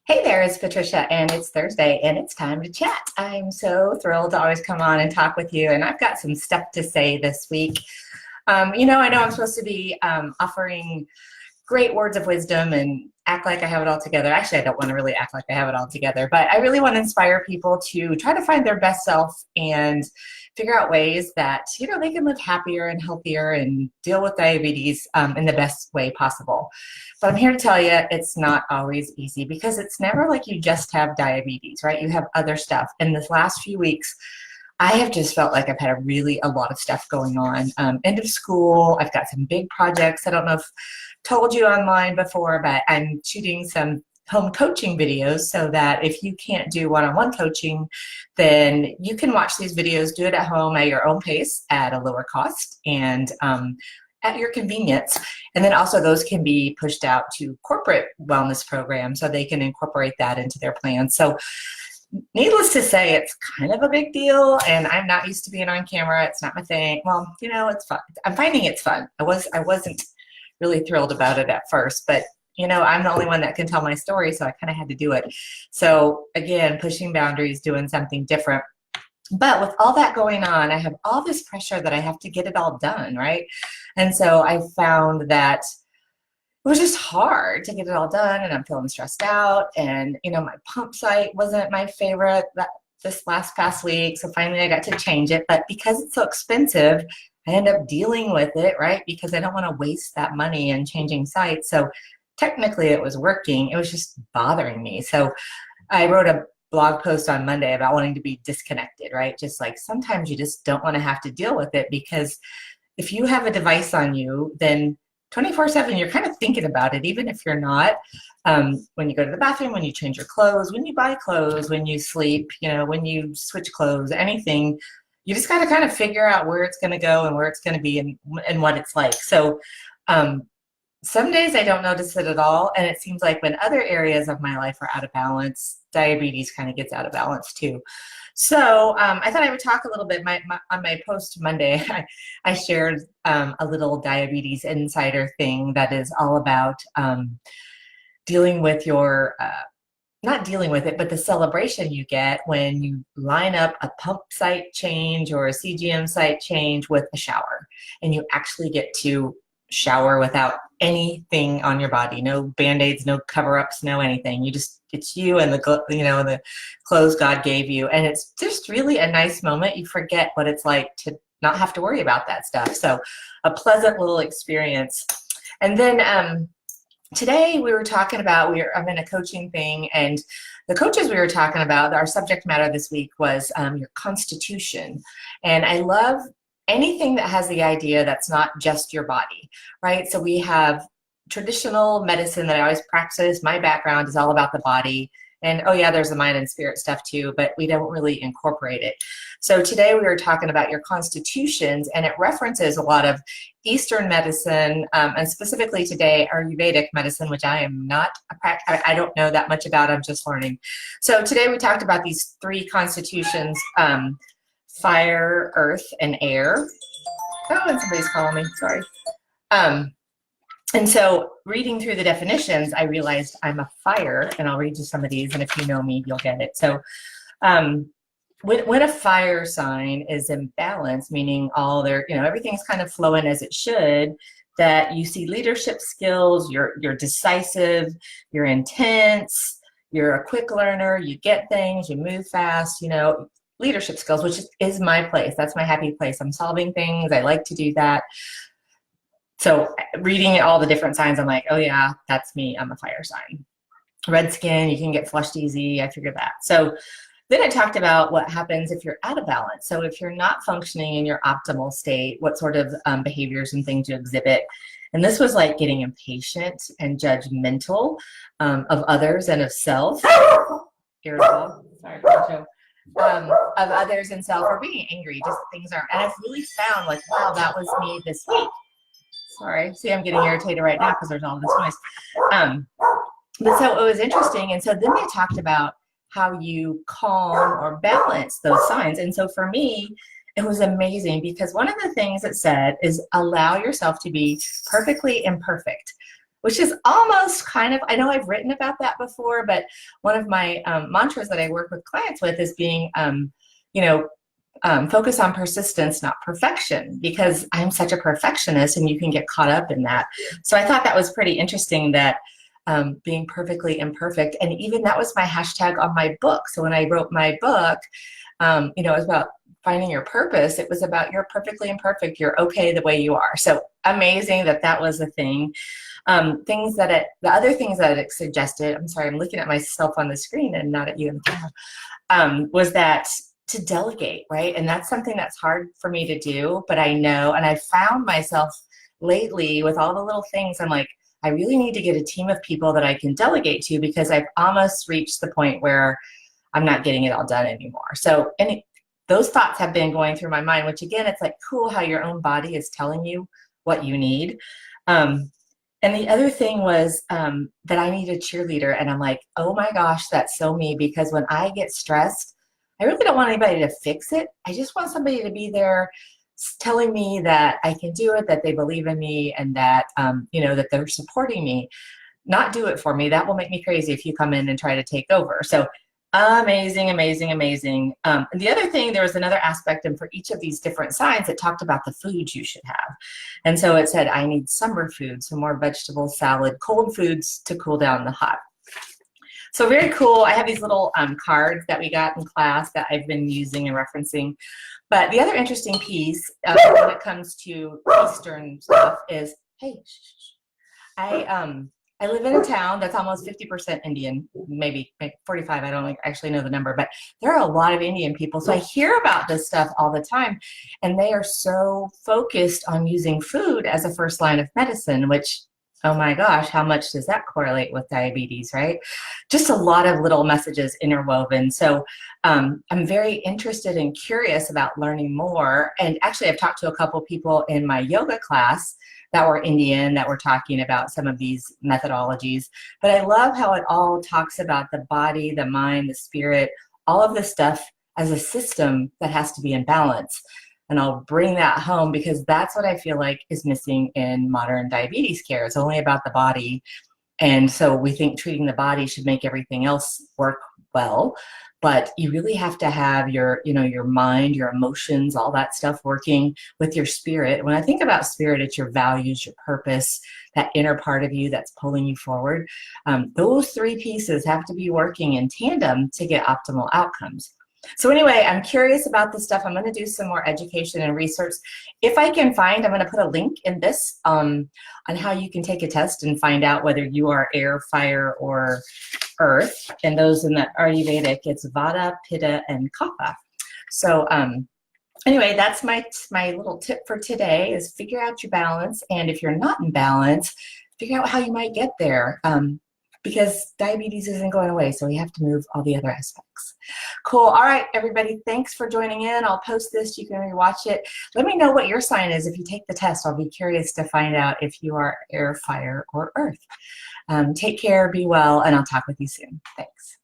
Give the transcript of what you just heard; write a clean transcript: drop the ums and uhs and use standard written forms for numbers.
Hey there, it's Patricia, and it's Thursday, and it's time to chat. I'm so thrilled to always come on and talk with you, and I've got some stuff to say this week. I know I'm supposed to be offering great words of wisdom and act like I have it all together. Actually, I don't want to really act like I have it all together, but I really want to inspire people to try to find their best self and figure out ways that, they can live happier and healthier and deal with diabetes in the best way possible. But I'm here to tell you it's not always easy because it's never like you just have diabetes, right? You have other stuff. In this last few weeks, I have just felt like I've had a lot of stuff going on. End of school, I've got some big projects. I don't know if I told you online before, but I'm shooting some home coaching videos so that if you can't do one-on-one coaching, then you can watch these videos, do it at home at your own pace at a lower cost and at your convenience. And then also those can be pushed out to corporate wellness programs so they can incorporate that into their plans. So needless to say, it's kind of a big deal, and I'm not used to being on camera. It's not my thing. Well, it's fun. I'm finding it's fun. I wasn't really thrilled about it at first, but I'm the only one that can tell my story, so I kind of had to do it. So again, pushing boundaries, doing something different. But with all that going on, I have all this pressure that I have to get it all done, right? And so I found that it was just hard to get it all done, and I'm feeling stressed out. And my pump site wasn't my favorite this past week, so finally I got to change it. But because it's so expensive, I end up dealing with it, right? Because I don't want to waste that money in changing sites. So technically it was working. It was just bothering me. So I wrote a blog post on Monday about wanting to be disconnected, right? Just like sometimes you just don't want to have to deal with it, because if you have a device on you, then 24/7, you're kind of thinking about it, even if you're not. When you go to the bathroom, when you change your clothes, when you buy clothes, when you sleep, when you switch clothes, anything, you just got to kind of figure out where it's going to go and where it's going to be and what it's like. So some days I don't notice it at all. And it seems like when other areas of my life are out of balance, diabetes kind of gets out of balance too. So I thought I would talk a little bit. On my post Monday, I shared a little diabetes insider thing that is all about dealing with your, not dealing with it, but the celebration you get when you line up a pump site change or a CGM site change with a shower, and you actually get to shower without anything on your body, no band-aids, no cover-ups, no anything. It's you and the clothes God gave you, and it's just really a nice moment. You forget what it's like to not have to worry about that stuff. So a pleasant little experience. And then today we were talking about, I'm in a coaching thing, and the coaches we were talking about, our subject matter this week was your constitution. And I love anything that has the idea that's not just your body, right? So we have traditional medicine that I always practice. My background is all about the body. And oh yeah, there's the mind and spirit stuff too, but we don't really incorporate it. So today we were talking about your constitutions, and it references a lot of Eastern medicine, and specifically today Ayurvedic medicine, which I am not I don't know that much about. I'm just learning. So today we talked about these three constitutions, fire, earth, and air. Oh, and somebody's calling me, sorry. And so reading through the definitions, I realized I'm a fire, and I'll read you some of these, and if you know me, you'll get it. So when a fire sign is in balance, meaning all their, everything's kind of flowing as it should, that you see leadership skills, you're decisive, you're intense, you're a quick learner, you get things, you move fast, leadership skills, which is my place. That's my happy place. I'm solving things. I like to do that. So reading all the different signs, I'm like, oh yeah, that's me. I'm a fire sign. Red skin, you can get flushed easy. I figured that. So then I talked about what happens if you're out of balance. So if you're not functioning in your optimal state, what sort of behaviors and things you exhibit. And this was like getting impatient and judgmental of others and of self. Irritable. Sorry, Joe. Of others and self, or being angry, just things aren't. And I've really found like, wow, that was me this week. Sorry, see, I'm getting irritated right now because there's all this noise. But so it was interesting. And so then they talked about how you calm or balance those signs. And so for me, it was amazing, because one of the things it said is allow yourself to be perfectly imperfect, which is almost kind of, I know I've written about that before, but one of my mantras that I work with clients with is being, you know, focus on persistence, not perfection, because I'm such a perfectionist and you can get caught up in that. So I thought that was pretty interesting that being perfectly imperfect, and even that was my hashtag on my book. So when I wrote my book, you know, it was about finding your purpose. It was about you're perfectly imperfect. You're okay the way you are. So amazing that that was a thing. The other things that it suggested, I'm sorry, I'm looking at myself on the screen and not at you in the camera, was that to delegate, right? And that's something that's hard for me to do, but I know, and I found myself lately with all the little things, I'm like, I really need to get a team of people that I can delegate to, because I've almost reached the point where I'm not getting it all done anymore. So, and those thoughts have been going through my mind, which again, it's like cool how your own body is telling you what you need. And the other thing was that I need a cheerleader. And I'm like, oh my gosh, that's so me. Because when I get stressed, I really don't want anybody to fix it. I just want somebody to be there telling me that I can do it, that they believe in me, and that, you know, that they're supporting me. Not do it for me. That will make me crazy if you come in and try to take over. So amazing, amazing, amazing. And the other thing, there was another aspect, and for each of these different signs, it talked about the foods you should have. And so it said, I need summer food, so more vegetables, salad, cold foods to cool down the hot. So very cool. I have these little cards that we got in class that I've been using and referencing. But the other interesting piece when it comes to Eastern stuff is, hey, I live in a town that's almost 50% Indian, maybe 45, I don't actually know the number, but there are a lot of Indian people. So I hear about this stuff all the time, and they are so focused on using food as a first line of medicine, which, oh my gosh, how much does that correlate with diabetes, right? Just a lot of little messages interwoven. So I'm very interested and curious about learning more. And actually, I've talked to a couple people in my yoga class that were Indian that were talking about some of these methodologies. But I love how it all talks about the body, the mind, the spirit, all of this stuff as a system that has to be in balance. And I'll bring that home because that's what I feel like is missing in modern diabetes care. It's only about the body. And so we think treating the body should make everything else work well. But you really have to have your, you know, your mind, your emotions, all that stuff working with your spirit. When I think about spirit, it's your values, your purpose, that inner part of you that's pulling you forward. Those three pieces have to be working in tandem to get optimal outcomes. So anyway, I'm curious about this stuff. I'm going to do some more education and research. If I can find, I'm going to put a link in this on how you can take a test and find out whether you are air, fire, or earth. And those in the Ayurvedic, it's Vata, Pitta, and Kapha. So anyway, that's my little tip for today is figure out your balance. And if you're not in balance, figure out how you might get there. Because diabetes isn't going away, so we have to move all the other aspects. Cool. All right, everybody, thanks for joining in. I'll post this. You can rewatch it. Let me know what your sign is if you take the test. I'll be curious to find out if you are air, fire, or earth. Take care, be well, and I'll talk with you soon. Thanks.